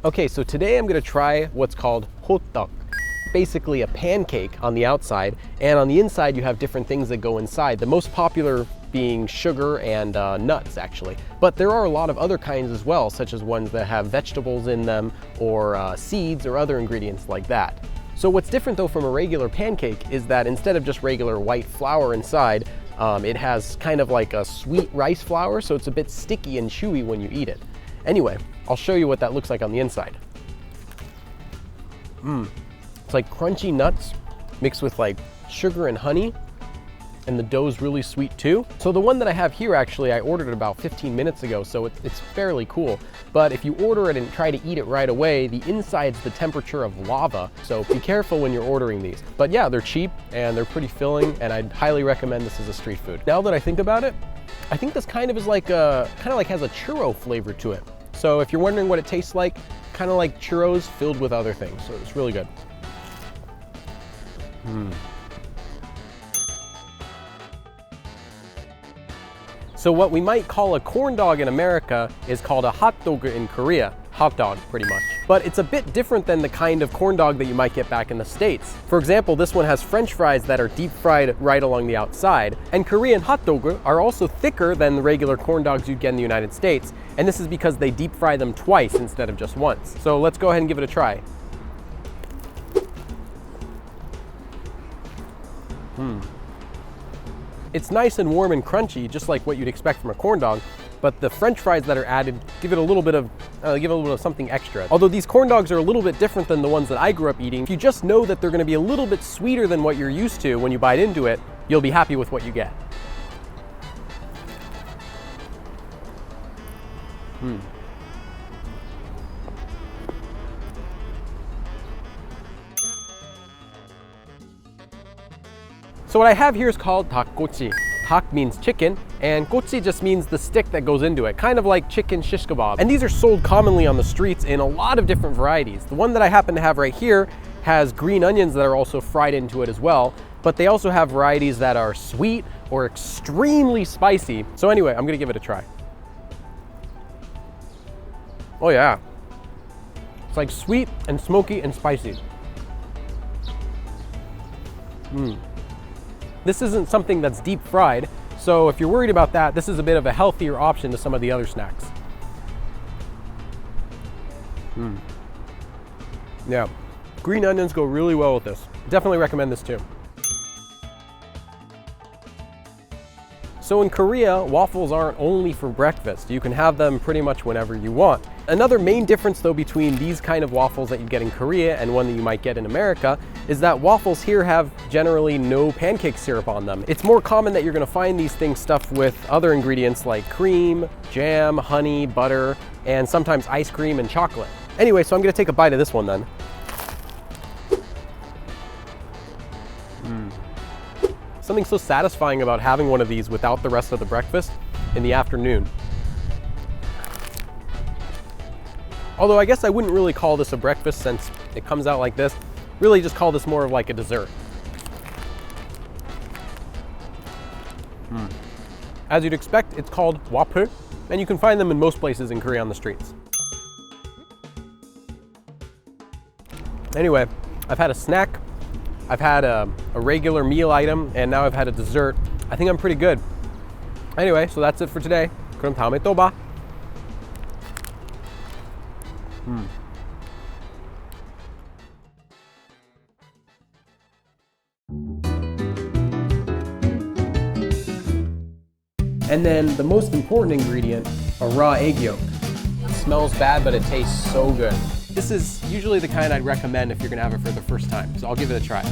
Okay, so today I'm gonna try what's called Hotdogs. Basically a pancake on the outside, and on the inside you have different things that go inside. The most popular being sugar and nuts, actually. But there are a lot of other kinds as well, such as ones that have vegetables in them, or seeds, or other ingredients like that. So what's different though from a regular pancake is that instead of just regular white flour inside, it has kind of like a sweet rice flour, so it's a bit sticky and chewy when you eat it. Anyway, I'll show you what that looks like on the inside. It's like crunchy nuts mixed with like sugar and honey, and the dough's really sweet too. So the one that I have here, actually, I ordered it about 15 minutes ago, so it's fairly cool. But if you order it and try to eat it right away, the inside's the temperature of lava, so be careful when you're ordering these. But yeah, they're cheap and they're pretty filling, and I'd highly recommend this as a street food. Now that I think about it, I think this kind of is like has a churro flavor to it. So if you're wondering what it tastes like, kind of like churros filled with other things, so it's really good. So what we might call a corn dog in America is called a hot dog in Korea. Hot dog, pretty much. But it's a bit different than the kind of corn dog that you might get back in the States. For example, this one has French fries that are deep fried right along the outside. And Korean hot dog are also thicker than the regular corn dogs you'd get in the United States. And this is because they deep fry them twice instead of just once. So let's go ahead and give it a try. It's nice and warm and crunchy, just like what you'd expect from a corn dog, but the French fries that are added give it a little bit of something extra. Although these corn dogs are a little bit different than the ones that I grew up eating, if you just know that they're gonna be a little bit sweeter than what you're used to when you bite into it, you'll be happy with what you get. So what I have here is called Ggochi. Tak means chicken, and Ggochi just means the stick that goes into it, kind of like chicken shish kebab. And these are sold commonly on the streets in a lot of different varieties. The one that I happen to have right here has green onions that are also fried into it as well, but they also have varieties that are sweet or extremely spicy. So anyway, I'm gonna give it a try. Oh yeah. It's like sweet and smoky and spicy. This isn't something that's deep fried, so if you're worried about that, this is a bit of a healthier option to some of the other snacks. Yeah, green onions go really well with this. Definitely recommend this too. So in Korea, waffles aren't only for breakfast. You can have them pretty much whenever you want. Another main difference though between these kind of waffles that you get in Korea and one that you might get in America is that waffles here have generally no pancake syrup on them. It's more common that you're gonna find these things stuffed with other ingredients like cream, jam, honey, butter, and sometimes ice cream and chocolate. Anyway, so I'm gonna take a bite of this one then. Something so satisfying about having one of these without the rest of the breakfast in the afternoon. Although I guess I wouldn't really call this a breakfast since it comes out like this. Really just call this more of like a dessert. As you'd expect, it's called Waffles, and you can find them in most places in Korea on the streets. Anyway, I've had a snack, I've had a regular meal item, and now I've had a dessert. I think I'm pretty good. Anyway, so that's it for today. 그럼 다음에 또 봐. And then the most important ingredient, a raw egg yolk. It smells bad, but it tastes so good. This is usually the kind I'd recommend if you're gonna have it for the first time, so I'll give it a try.